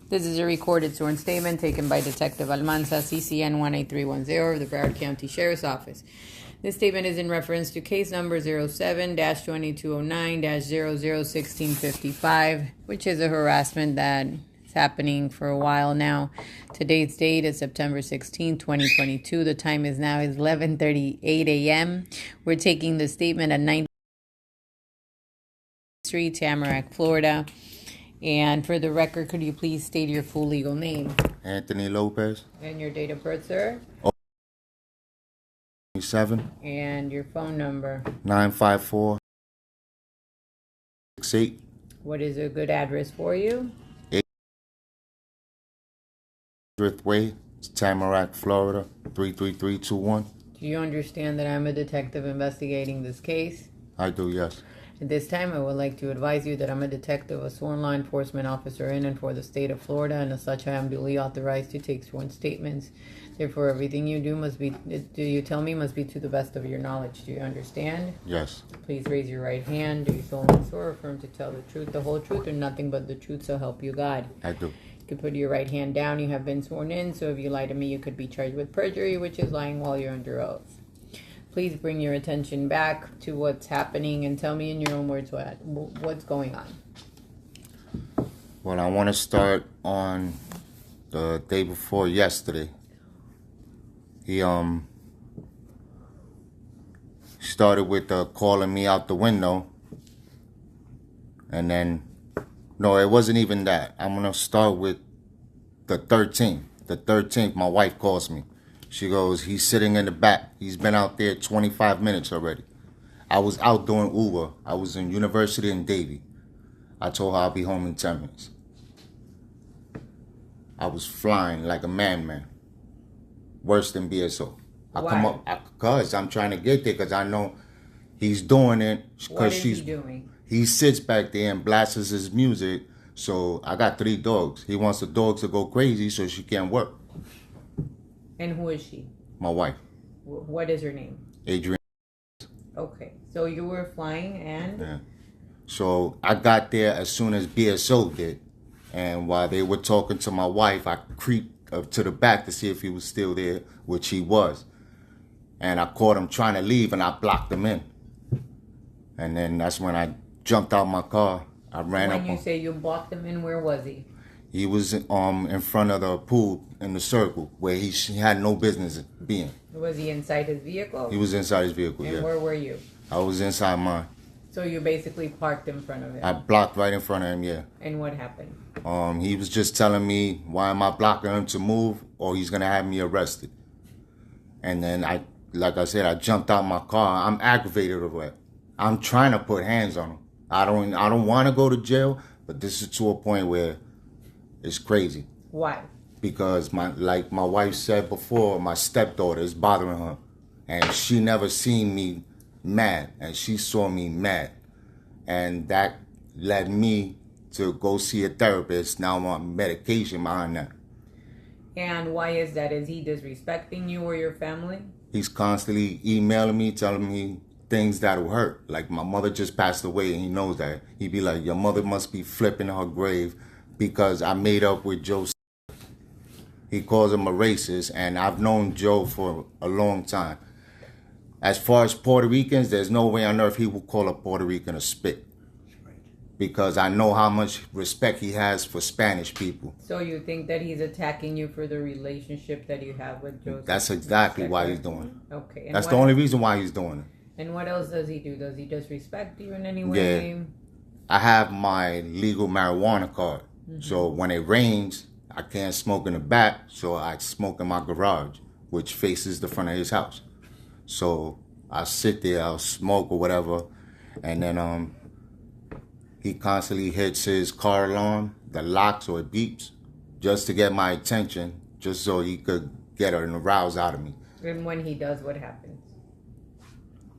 This is a recorded sworn statement taken by Detective Almanza, CCN 18310 of the Broward County Sheriff's Office. This statement is in reference to case number 07-2209-001655, which is a harassment that is happening for a while now. Today's date is September 16, 2022. The time is now 11:38 a.m. We're taking the statement at 9th Street, Tamarack, Florida. And for the record, could you please state your full legal name? Anthony Lopez. And your date of birth, sir? 7. And your phone number? 954-68. What is a good address for you? 8th Way, Tamarack, Florida, 33321. Do you understand that I'm a detective investigating this case? I do, yes. At this time, I would like to advise you that I'm a detective, a sworn law enforcement officer in and for the state of Florida, and as such, I am duly authorized to take sworn statements. Therefore, everything you do must be to the best of your knowledge. Do you understand? Yes. Please raise your right hand. Do you solemnly swear or affirm to tell the truth, the whole truth, and nothing but the truth, so help you God? I do. You can put your right hand down. You have been sworn in, so if you lie to me, you could be charged with perjury, which is lying while you're under oath. Please bring your attention back to what's happening and tell me in your own words what's going on. Well, I want to start on the day before yesterday. He started with calling me out the window, and then no, it wasn't even that. I'm gonna start with the 13th. The 13th, my wife calls me. She goes, he's sitting in the back. He's been out there 25 minutes already. I was out doing Uber. I was in University in Davie. I told her I'll be home in 10 minutes. I was flying like a madman. Worse than BSO. Why? Come up because I'm trying to get there because I know he's doing it. What is he doing? He sits back there and blasts his music. So I got 3 dogs. He wants the dogs to go crazy so she can't work. And who is she? My wife. What is her name? Adrian. Okay, so you were flying and? Yeah. So I got there as soon as BSO did. And while they were talking to my wife, I creeped up to the back to see if he was still there, which he was. And I caught him trying to leave and I blocked him in. And then that's when I jumped out my car. I ran up. When you say you blocked him in, where was he? He was in front of the pool in the circle where he had no business being. Was he inside his vehicle? He was inside his vehicle, and yeah. Where were you? I was inside mine. So you basically parked in front of him? I blocked right in front of him, yeah. And what happened? He was just telling me, why am I blocking him to move or he's going to have me arrested. And then like I said, I jumped out my car. I'm aggravated over it. I'm trying to put hands on him. I don't want to go to jail, but this is to a point where it's crazy. Why? Because like my wife said before, my stepdaughter is bothering her. And she never seen me mad. And she saw me mad. And that led me to go see a therapist. Now I'm on medication behind that. And why is that? Is he disrespecting you or your family? He's constantly emailing me, telling me things that'll hurt. Like my mother just passed away and he knows that. He'd be like, your mother must be flipping her grave because I made up with Joe. He calls him a racist, and I've known Joe for a long time. As far as Puerto Ricans, there's no way on earth he will call a Puerto Rican a spit. Because I know how much respect he has for Spanish people. So you think that he's attacking you for the relationship that you have with Joe? That's exactly why he's doing it. Okay. That's the only reason why he's doing it. And what else does he do? Does he disrespect you in any way? Yeah. I have my legal marijuana card. Mm-hmm. So when it rains, I can't smoke in the back, so I smoke in my garage, which faces the front of his house. So I sit there, I'll smoke or whatever, and then he constantly hits his car alarm, the locks or it beeps, just to get my attention, just so he could get an arouse out of me. And when he does, what happens?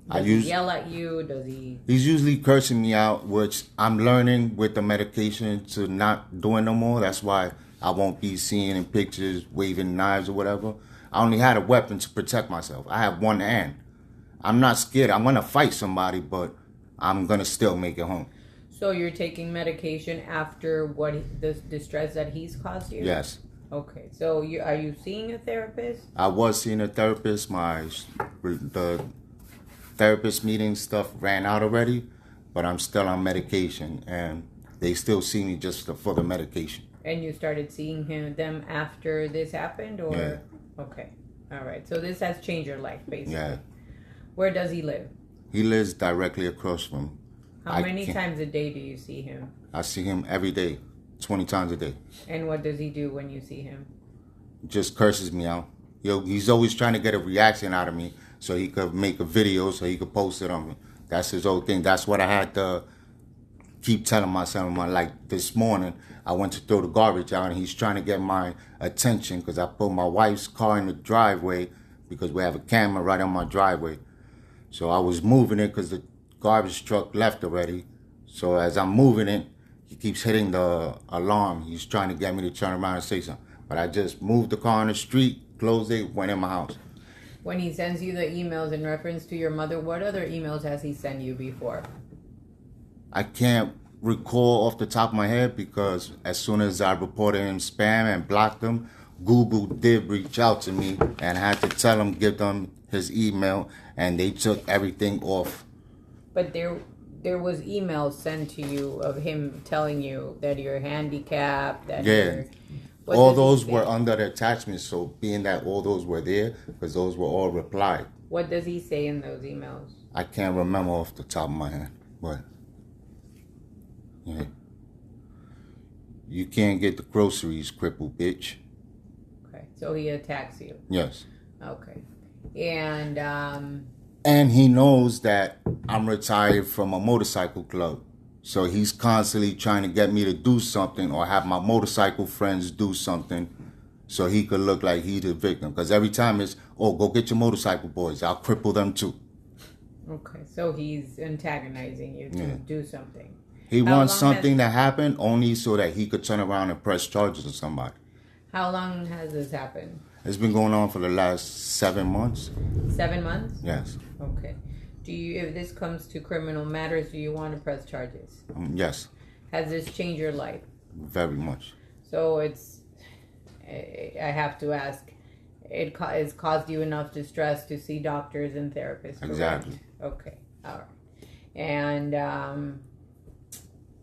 Does he yell at you? Does he? He's usually cursing me out, which I'm learning with the medication to not doing no more. That's why I won't be seeing in pictures waving knives or whatever. I only had a weapon to protect myself. I have one hand. I'm not scared. I'm going to fight somebody, but I'm going to still make it home. So you're taking medication after the distress that he's caused you? Yes. Okay. So are you seeing a therapist? I was seeing a therapist. The therapist meeting stuff ran out already, but I'm still on medication, and they still see me just for the medication. And you started seeing them after this happened, or? Yeah. Okay. All right. So this has changed your life, basically. Yeah. Where does he live? He lives directly across from. How many times a day do you see him? I see him every day, 20 times a day. And what does he do when you see him? Just curses me out. He's always trying to get a reaction out of me so he could make a video so he could post it on me. That's his whole thing. That's what I had to keep telling myself. Like this morning, I went to throw the garbage out and he's trying to get my attention because I put my wife's car in the driveway because we have a camera right on my driveway. So I was moving it because the garbage truck left already. So as I'm moving it, he keeps hitting the alarm. He's trying to get me to turn around and say something. But I just moved the car on the street, closed it, went in my house. When he sends you the emails in reference to your mother, what other emails has he sent you before? I can't recall off the top of my head because as soon as I reported him spam and blocked him, Google did reach out to me and I had to tell him, give them his email, and they took everything off. But there was emails sent to you of him telling you that you're handicapped, that yeah. All those were under the attachments, so being that all those were there, because those were all replied. What does he say in those emails? I can't remember off the top of my head, but yeah. You can't get the groceries, crippled bitch. Okay, so he attacks you. Yes. Okay. And he knows that I'm retired from a motorcycle club. So he's constantly trying to get me to do something or have my motorcycle friends do something so he could look like he's the victim. Because every time it's, oh, go get your motorcycle boys. I'll cripple them too. Okay, so he's antagonizing you to do something. He wants something to happen only so that he could turn around and press charges on somebody. How long has this happened? It's been going on for the last 7 months. 7 months? Yes. Okay. If this comes to criminal matters, do you want to press charges? Yes. Has this changed your life? Very much. So I have to ask, it's caused you enough distress to see doctors and therapists, correct? Exactly. Okay. All right. And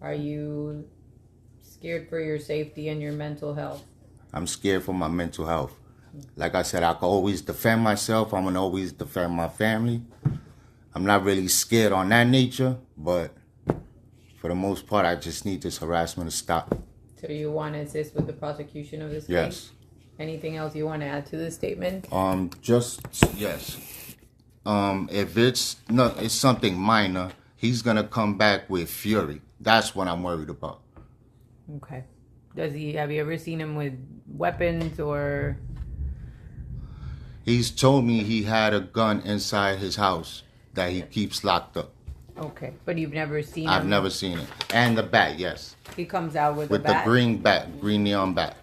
are you scared for your safety and your mental health? I'm scared for my mental health. Like I said, I can always defend myself. I'm going to always defend my family. I'm not really scared on that nature, but for the most part, I just need this harassment to stop. So you want to assist with the prosecution of this case? Yes. Anything else you want to add to this statement? Yes. If it's something minor, he's gonna come back with fury. That's what I'm worried about. Okay. Have you ever seen him with weapons or? He's told me he had a gun inside his house that he keeps locked up. Okay, but you've never seen him? I've never seen it. And the bat, yes. He comes out with a bat? With the green neon bat.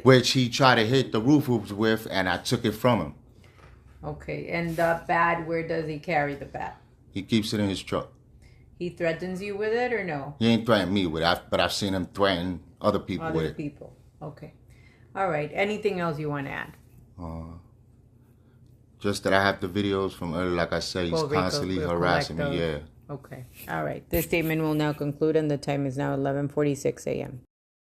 Which he tried to hit the roof with, and I took it from him. Okay, and the bat, where does he carry the bat? He keeps it in his truck. He threatens you with it or no? He ain't threatened me with it, but I've seen him threaten other people with it. Other people, okay. All right, anything else you want to add? Just that I have the videos from earlier, like I said, he's constantly harassing me, yeah. Okay, all right. This statement will now conclude and the time is now 11:46 a.m.